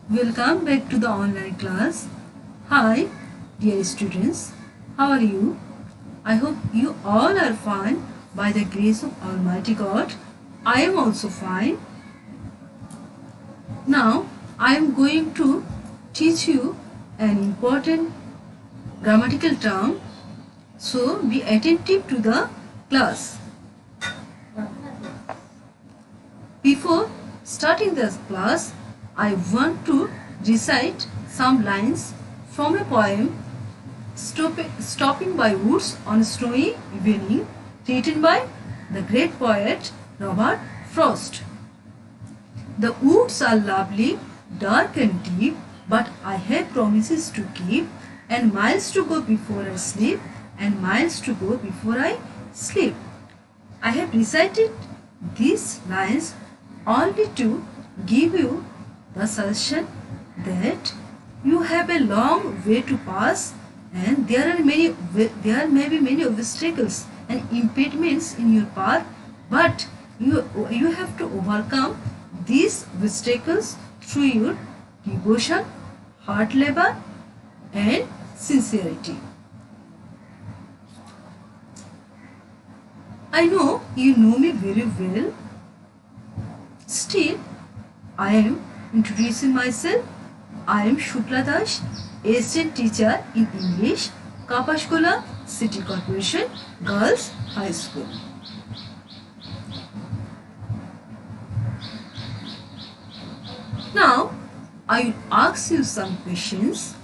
Welcome back to the online class. Hi, dear students. How are you? I hope you all are fine by the grace of Almighty God. I am also fine. Now, I am going to teach you an important grammatical term. So, be attentive to the class. Before starting this class, I want to recite some lines from a poem Stopping by Woods on a Snowy Evening, written by the great poet Robert Frost. The woods are lovely, dark and deep, but I have promises to keep, and miles to go before I sleep, and miles to go before I sleep. I have recited these lines only to give you the suggestion that you have a long way to pass and there may be many obstacles and impediments in your path, but you have to overcome these obstacles through your devotion, hard labor and sincerity. I know you know me very well. Still, I am introducing myself. I am Shukla Dash, assistant teacher in English, Kapashkola City Corporation Girls High School. Now, I will ask you some questions.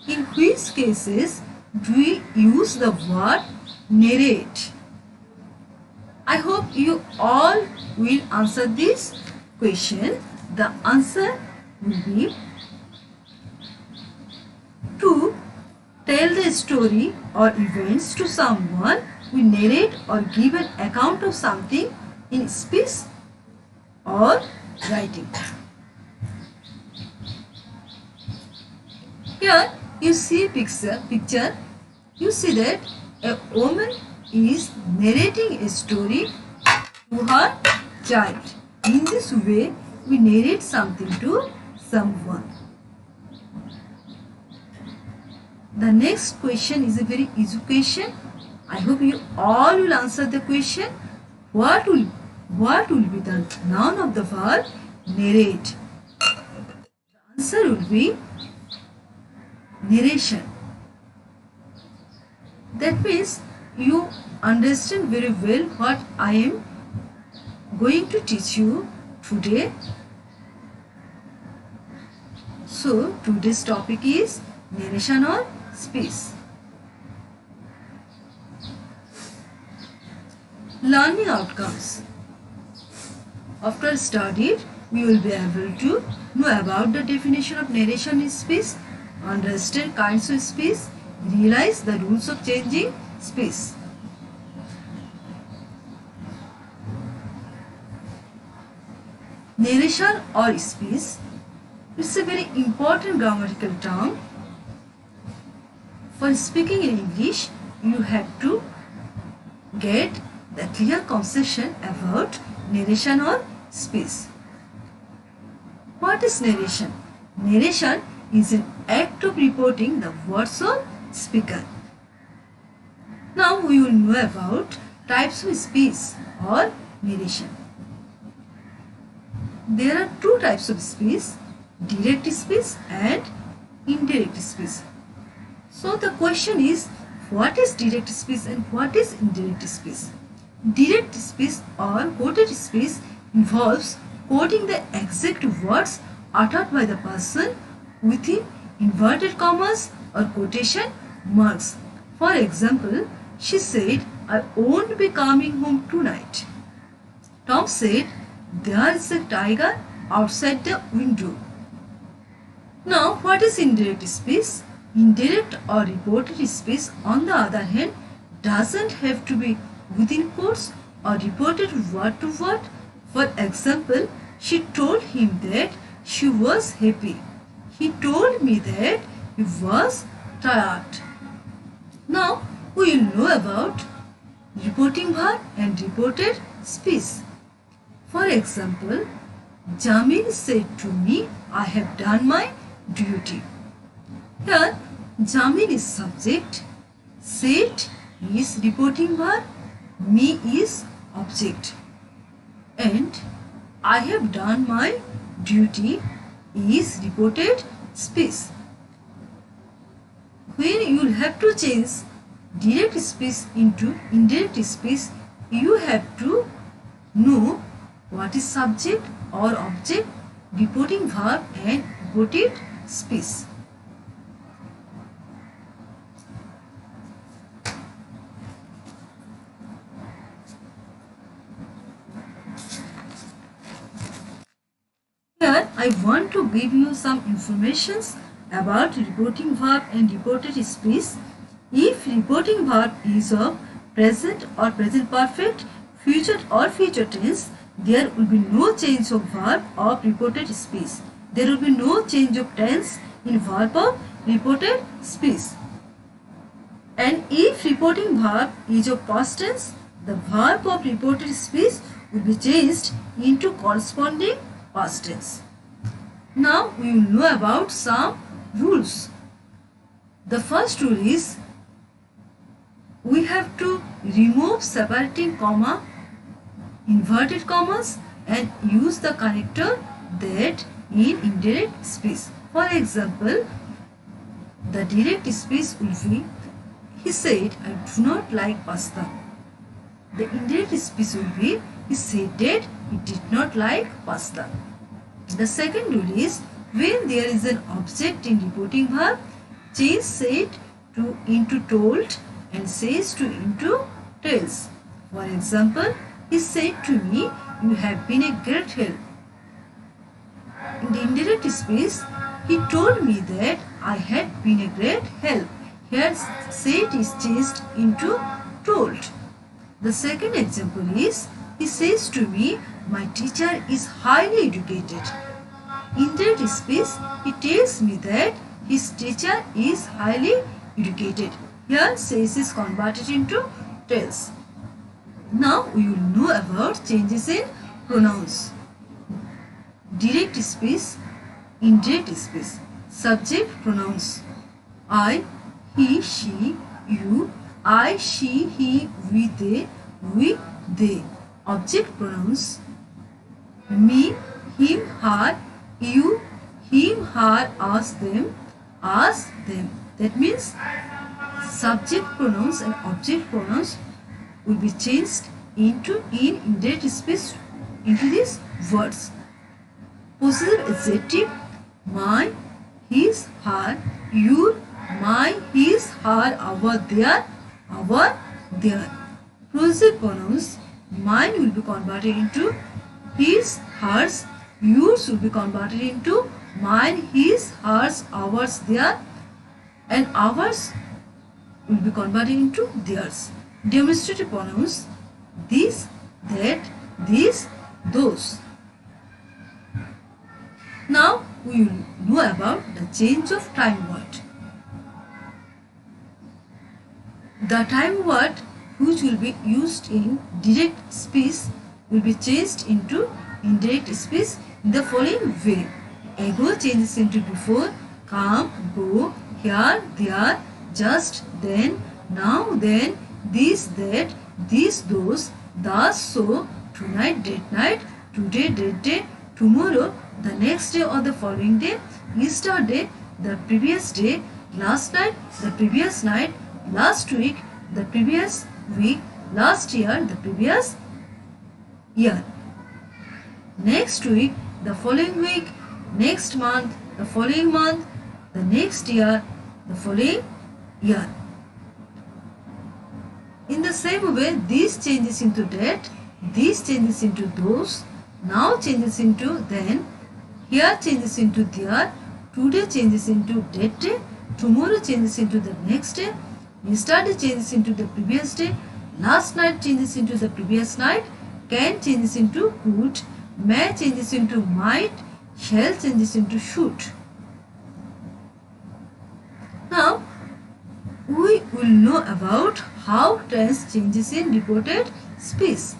In which cases do we use the word narrate? I hope you all will answer this question. The answer will be to tell the story or events to someone. We narrate or give an account of something in speech or writing. Here you see a picture. You see that a woman is narrating a story to her child. In this way, we narrate something to someone. The next question is a very easy question. I hope you all will answer the question. What will be the noun of the verb narrate? The answer will be narration. That means you understand very well what I am going to teach you today. So today's topic is narration or speech. Learning outcomes. After studied, we will be able to know about the definition of narration in speech, understand kinds of speech, realize the rules of changing speech. Narration or speech is a very important grammatical term. For speaking in English, you have to get the clear conception about narration or speech. What is narration? Narration is an act of reporting the words of speaker. Now we will know about types of speech or narration. There are two types of speech, direct speech and indirect speech. So the question is, what is direct speech and what is indirect speech? Direct speech or quoted speech involves quoting the exact words uttered by the person within inverted commas or quotation marks. For example, she said, "I won't be coming home tonight." Tom said, "There is a tiger outside the window." Now, what is indirect speech? Indirect or reported speech, on the other hand, doesn't have to be within quotes or reported word to word. For example, she told him that she was happy. He told me that he was tired. Now, we will know about reporting verb and reported speech. For example, Jamil said to me, I have done my duty. Here, Jamil is subject, said is reporting verb, me is object. And I have done my duty is reported speech. When you will have to change direct speech into indirect speech, you have to know what is subject or object, reporting verb and reported speech. Here I want to give you some informations about reporting verb and reported speech. If reporting verb is of present or present perfect, future or future tense, there will be no change of verb of reported speech. There will be no change of tense in verb of reported speech. And if reporting verb is of past tense, the verb of reported speech will be changed into corresponding past tense. Now we will know about some rules. The first rule is we have to remove separating comma, inverted commas and use the connector that in indirect speech. For example, the direct speech will be, he said, I do not like pasta. The indirect speech will be, he said that he did not like pasta. The second rule is when there is an object in reporting verb, change said to into told and says to into tells. For example, he said to me, you have been a great help. In the indirect speech, he told me that I had been a great help. Here said is changed into told. The second example is, he says to me, my teacher is highly educated. In that speech, he tells me that his teacher is highly educated. Here says is converted into tells. Now we will know about changes in pronouns. Direct speech, indirect speech. Subject pronouns. I, he, she, you. I, she, he, we, they. Object pronouns. Me, him, her, you, him, her, us, them. That means subject pronouns and object pronouns will be changed into in indirect speech into these words. Possessive adjective, my, his, her, your, my, his, her, our, their. Possessive pronouns, mine will be converted into his, hers, yours will be converted into mine, his, hers, ours, their, and ours will be converted into theirs. Demonstrative pronouns, this, that, this, those. Now we will know about the change of time word. The time word which will be used in direct speech will be changed into indirect speech in the following way. Ago changes into before, come, go, here, there, just, then, now, then, this, that, this, those, thus, so, tonight, that night, today, that day, tomorrow, the next day or the following day, yesterday, the previous day, last night, the previous night, last week, the previous week, last year, the previous year. Next week, the following week, next month, the following month, the next year, the following year. In the same way, this changes into that, this changes into those, now changes into then, here changes into there, today changes into that day, tomorrow changes into the next day, yesterday changes into the previous day, last night changes into the previous night, can changes into could, may changes into might, shall changes into should. Now, we will know about how tense changes in reported speech.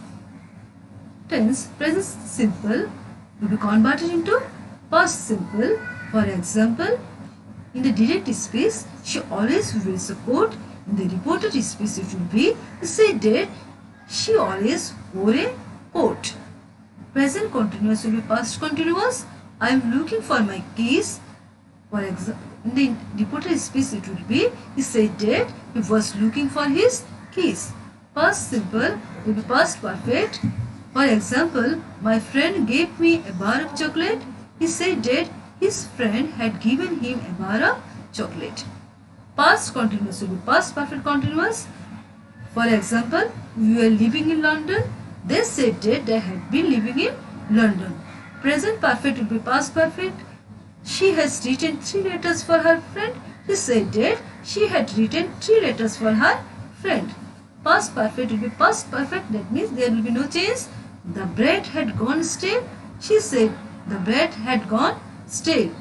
tense present simple will be converted into past simple. For example, in the direct speech, she always will support. In the reported speech, it will be said that she always wore a coat. Present continuous will be past continuous. I am looking for my keys. For example, in the reported speech, it will be he said that he was looking for his keys. Past simple will be past perfect. For example, my friend gave me a bar of chocolate. He said that his friend had given him a bar of chocolate. Past continuous will be past perfect continuous. For example, we were living in London. They said that they had been living in London. Present perfect will be past perfect. She has written 3 letters for her friend. He said that she had written 3 letters for her friend. Past perfect will be past perfect. That means there will be no change. The bread had gone stale. She said the bread had gone stale.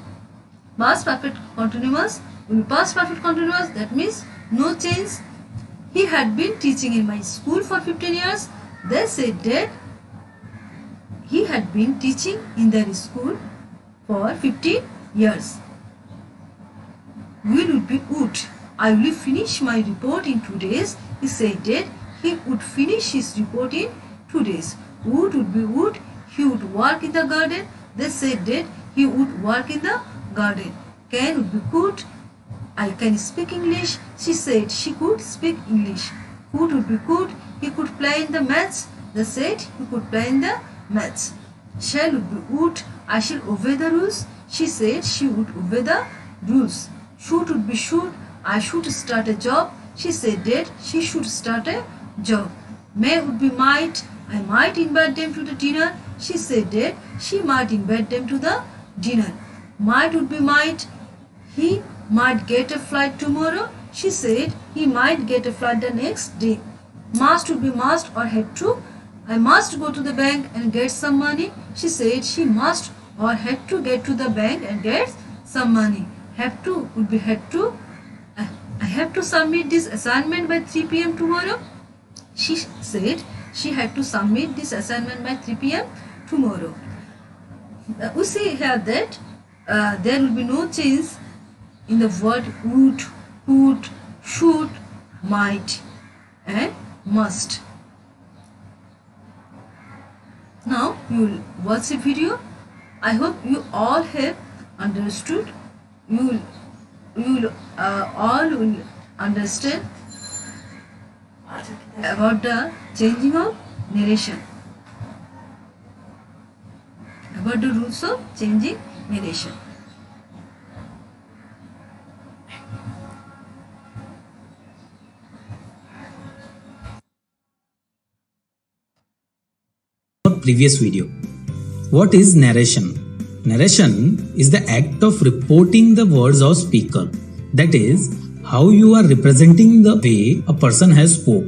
Past perfect continuous will be past perfect continuous. That means no change. He had been teaching in my school for 15 years. They said that he had been teaching in their school for 15 years. Will would be would. I will finish my report in 2 days. He said that he would finish his report in 2 days. Would be would. He would work in the garden. They said that he would work in the garden. Can would be could. I can speak English. She said she could speak English. Could would be could. He could play in the match. They said he could play in the match. Shall would be would. I shall obey the rules. She said she would obey the rules. Should would be should. I should start a job. She said that she should start a job. May would be might. I might invite them to the dinner. She said that she might invite them to the dinner. Might would be might. He might get a flight tomorrow. She said he might get a flight the next day. Must would be must or had to. I must go to the bank and get some money. She said she must or had to get to the bank and get some money. Have to would be had to. I have to submit this assignment by 3 p.m. tomorrow. She said she had to submit this assignment by 3 p.m. tomorrow. We see here that there will be no change in the word would, could, should, might and must. Now you will watch a video. I hope you all have understood. You will all will understand about the changing of narration, about the rules of changing narration. Previous video. What is narration? Narration is the act of reporting the words of speaker. That is, how you are representing the way a person has spoke.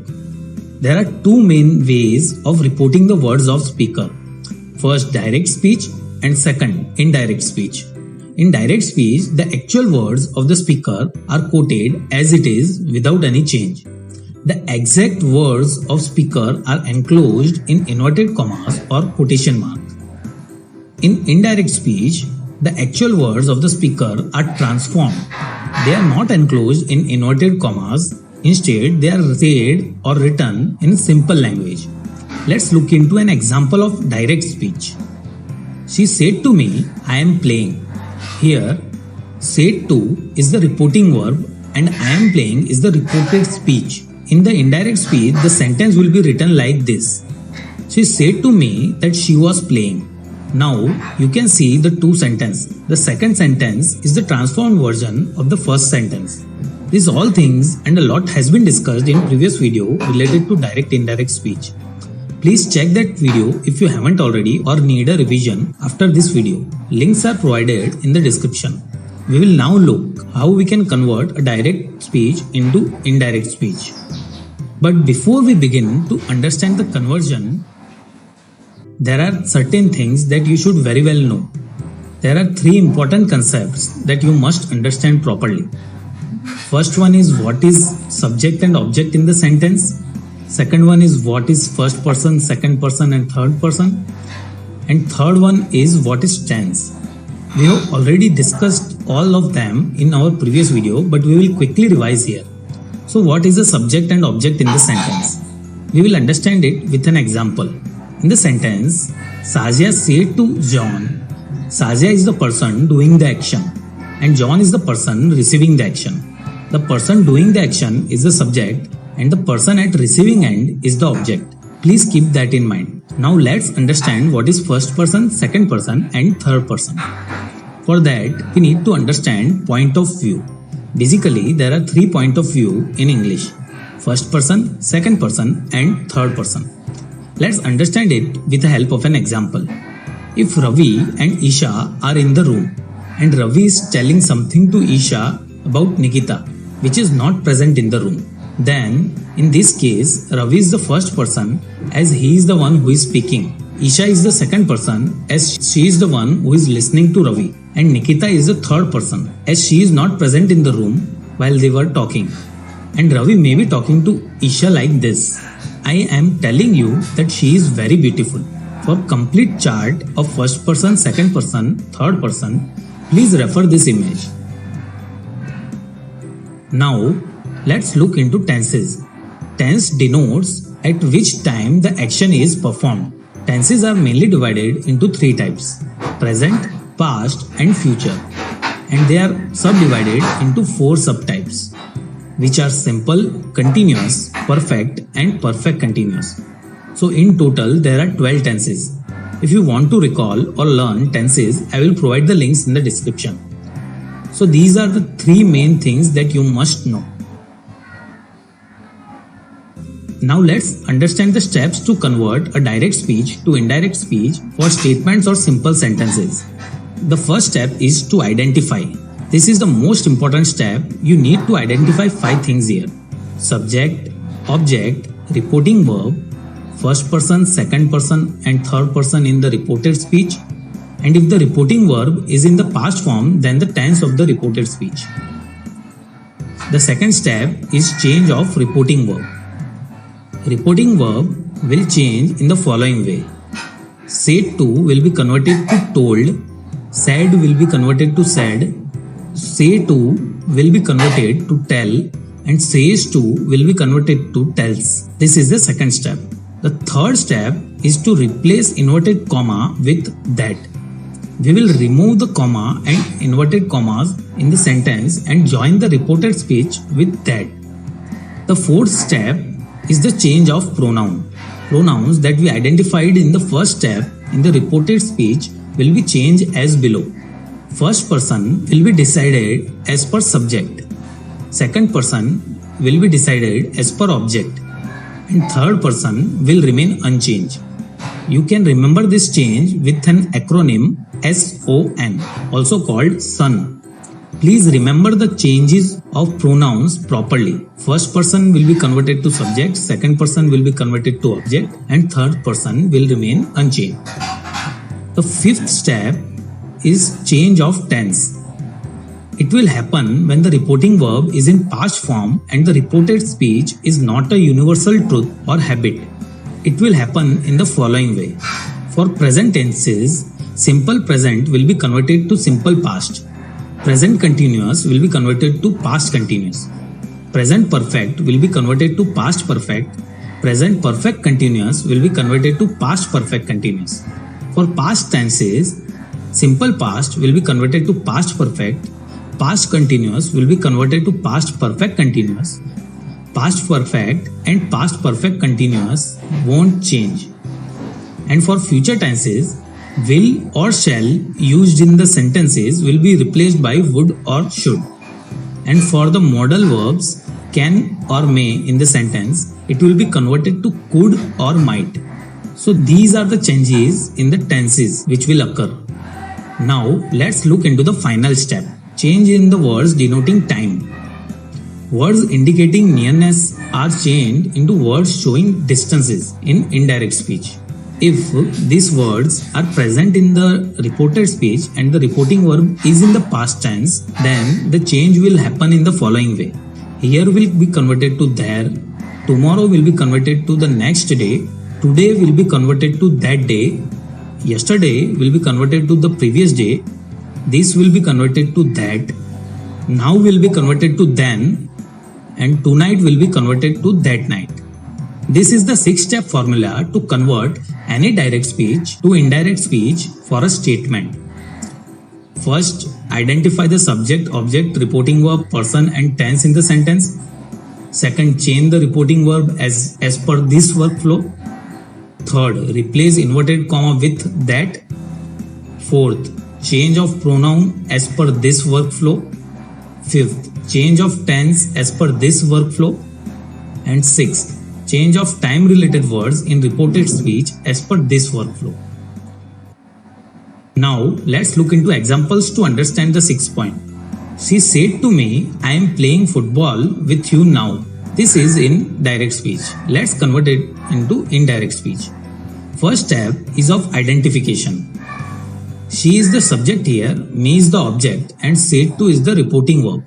There are 2 main ways of reporting the words of speaker. First, direct speech, and second, indirect speech. In direct speech, the actual words of the speaker are quoted as it is without any change. The exact words of speaker are enclosed in inverted commas or quotation mark. In indirect speech, the actual words of the speaker are transformed. They are not enclosed in inverted commas. Instead, they are said or written in simple language. Let's look into an example of direct speech. She said to me, I am playing. Here, said to is the reporting verb and I am playing is the reported speech. In the indirect speech, the sentence will be written like this. She said to me that she was playing. Now, you can see the 2 sentences. The second sentence is the transformed version of the first sentence. These all things and a lot has been discussed in previous video related to direct-indirect speech. Please check that video if you haven't already or need a revision after this video. Links are provided in the description. We will now look how we can convert a direct speech into indirect speech. But before we begin to understand the conversion, there are certain things that you should very well know. There are 3 important concepts that you must understand properly. First one is what is subject and object in the sentence. Second one is what is first person, second person and third person. And third one is what is tense. We have already discussed all of them in our previous video, but we will quickly revise here. So what is the subject and object in the sentence? We will understand it with an example. In the sentence, Sazia said to John, Sazia is the person doing the action and John is the person receiving the action. The person doing the action is the subject and the person at receiving end is the object. Please keep that in mind. Now let's understand what is first person, second person and third person. For that, we need to understand point of view. Basically, there are 3 points of view in English. First person, second person and third person. Let's understand it with the help of an example. If Ravi and Isha are in the room and Ravi is telling something to Isha about Nikita, which is not present in the room, then in this case, Ravi is the first person as he is the one who is speaking. Isha is the second person as she is the one who is listening to Ravi. And Nikita is the third person as she is not present in the room while they were talking. And Ravi may be talking to Isha like this. I am telling you that she is very beautiful. For complete chart of first person, second person, third person, please refer this image. Now, let's look into tenses. Tense denotes at which time the action is performed. Tenses are mainly divided into 3 types: present, past and future, and they are subdivided into 4 subtypes, which are simple, continuous, perfect and perfect continuous. So in total there are 12 tenses. If you want to recall or learn tenses, I will provide the links in the description. So these are the 3 main things that you must know. Now let's understand the steps to convert a direct speech to indirect speech for statements or simple sentences. The first step is to identify. This is the most important step. You need to identify 5 things here: subject, object, reporting verb, first person, second person and third person in the reported speech, and if the reporting verb is in the past form, then the tense of the reported speech. The second step is change of reporting verb. Reporting verb will change in the following way. Said to will be converted to told, said will be converted to said, say to will be converted to tell, and says to will be converted to tells. This is the second step. The third step is to replace inverted comma with that. We will remove the comma and inverted commas in the sentence and join the reported speech with that. The fourth step is the change of pronoun. Pronouns that we identified in the first step in the reported speech will be changed as below. First person will be decided as per subject. Second person will be decided as per object. And third person will remain unchanged. You can remember this change with an acronym SON, also called SON. Please remember the changes of pronouns properly. First person will be converted to subject, second person will be converted to object, and third person will remain unchanged. The fifth step is change of tense. It will happen when the reporting verb is in past form and the reported speech is not a universal truth or habit. It will happen in the following way. For present tenses, simple present will be converted to simple past. Present continuous will be converted to past continuous. Present perfect will be converted to past perfect. Present perfect continuous will be converted to past perfect continuous. For past tenses, simple past will be converted to past perfect. Past continuous will be converted to past perfect continuous. Past perfect and past perfect continuous won't change. And for future tenses, will or shall used in the sentences will be replaced by would or should. And for the modal verbs can or may in the sentence, it will be converted to could or might. So these are the changes in the tenses which will occur. Now let's look into the final step. Change in the words denoting time. Words indicating nearness are changed into words showing distances in indirect speech. If these words are present in the reported speech and the reporting verb is in the past tense, then the change will happen in the following way. Here will be converted to there. Tomorrow will be converted to the next day. Today will be converted to that day. Yesterday will be converted to the previous day. This will be converted to that. Now will be converted to then. And tonight will be converted to that night. This is the 6-step formula to convert any direct speech to indirect speech for a statement. First, identify the subject, object, reporting verb, person and tense in the sentence. Second, change the reporting verb as per this workflow. Third, replace inverted comma with that. Fourth, change of pronoun as per this workflow. Fifth, change of tense as per this workflow. And sixth, change of time related words in reported speech as per this workflow. Now let's look into examples to understand the 6th point. She said to me, I am playing football with you now. This is in direct speech. Let's convert it into indirect speech. First step is of identification. She is the subject here, me is the object and said to is the reporting verb.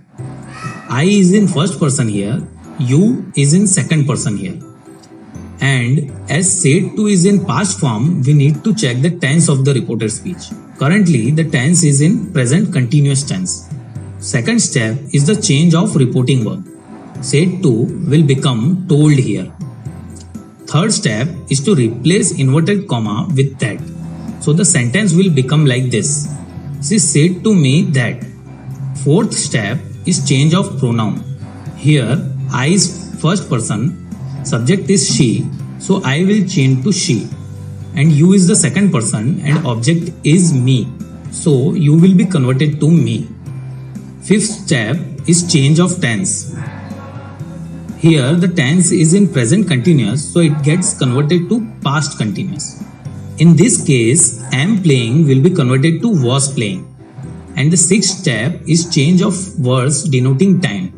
I is in first person here, you is in second person here. And as said to is in past form, we need to check the tense of the reported speech. Currently, the tense is in present continuous tense. Second step is the change of reporting verb. Said to will become told here. Third step is to replace inverted comma with that. So the sentence will become like this. She said to me that. Fourth step is change of pronoun. Here, I is first person. Subject is she, so I will change to she, and you is the second person and object is me, so you will be converted to me. Fifth step is change of tense. Here the tense is in present continuous, so it gets converted to past continuous. In this case, am playing will be converted to was playing. And the sixth step is change of words denoting time.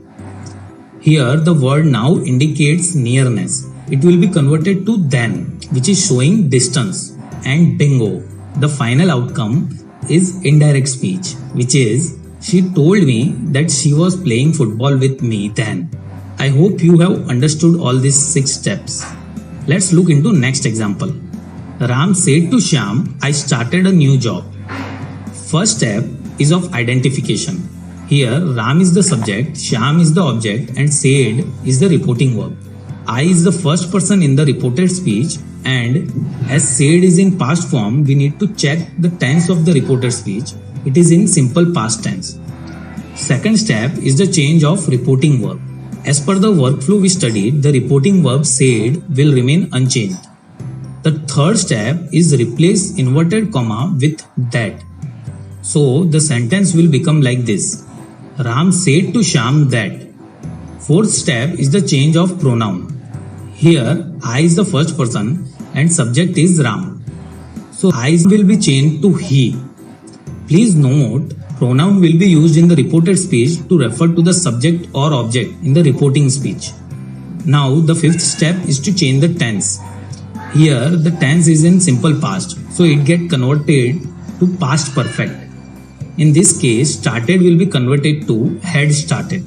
Here the word now indicates nearness. It will be converted to then, which is showing distance. And bingo, the final outcome is indirect speech, which is she told me that she was playing football with me then. I hope you have understood all these 6 steps. Let's look into next example. Ram said to Shyam, I started a new job. First step is of identification. Here, Ram is the subject, Shyam is the object and said is the reporting verb. I is the first person in the reported speech and as said is in past form, we need to check the tense of the reported speech. It is in simple past tense. Second step is the change of reporting verb. As per the workflow we studied, the reporting verb said will remain unchanged. The third step is replace inverted comma with that. So the sentence will become like this. Ram said to Shyam that. Fourth step is the change of pronoun. Here, I is the first person and subject is Ram. So I will be changed to he. Please note, pronoun will be used in the reported speech to refer to the subject or object in the reporting speech. Now the fifth step is to change the tense. Here the tense is in simple past, so it gets converted to past perfect. In this case, started will be converted to had started.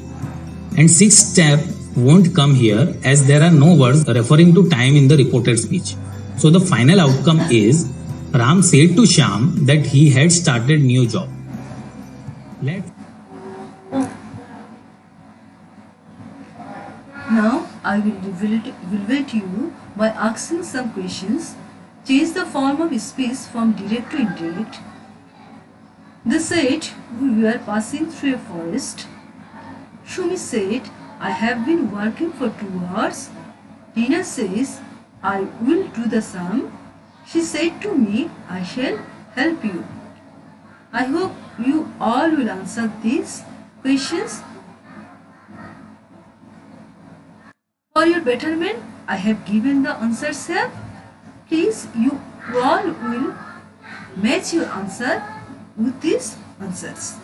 And sixth step won't come here as there are no words referring to time in the reported speech. So the final outcome is Ram said to Shyam that he had started new job. Now I will evaluate you by asking some questions. Change the form of speech from direct to indirect. They said, we were passing through a forest. Shumi said, I have been working for 2 hours. Tina says, I will do the sum. She said to me, I shall help you. I hope you all will answer these questions. For your betterment, I have given the answers here. Please, you all will match your answer with these answers.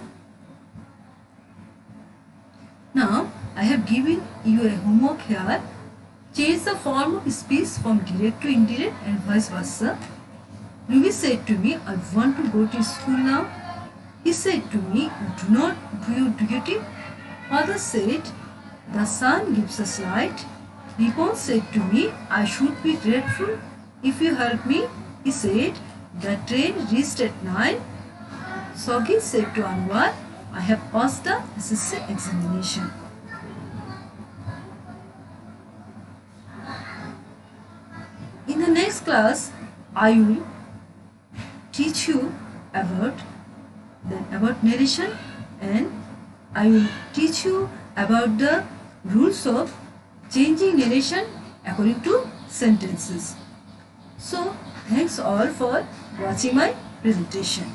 Now, I have given you a homework here. Change the form of speech from direct to indirect and vice versa. Ruby said to me, I want to go to school now. He said to me, do not do your duty. Father said, The sun gives us light. Ripon said to me, I should be grateful if you help me. He said, the train reached at 9. Sogi said to Anwar, I have passed the SSC examination. In the next class, I will teach you about narration, and I will teach you about the rules of changing narration according to sentences. So, thanks all for watching my presentation.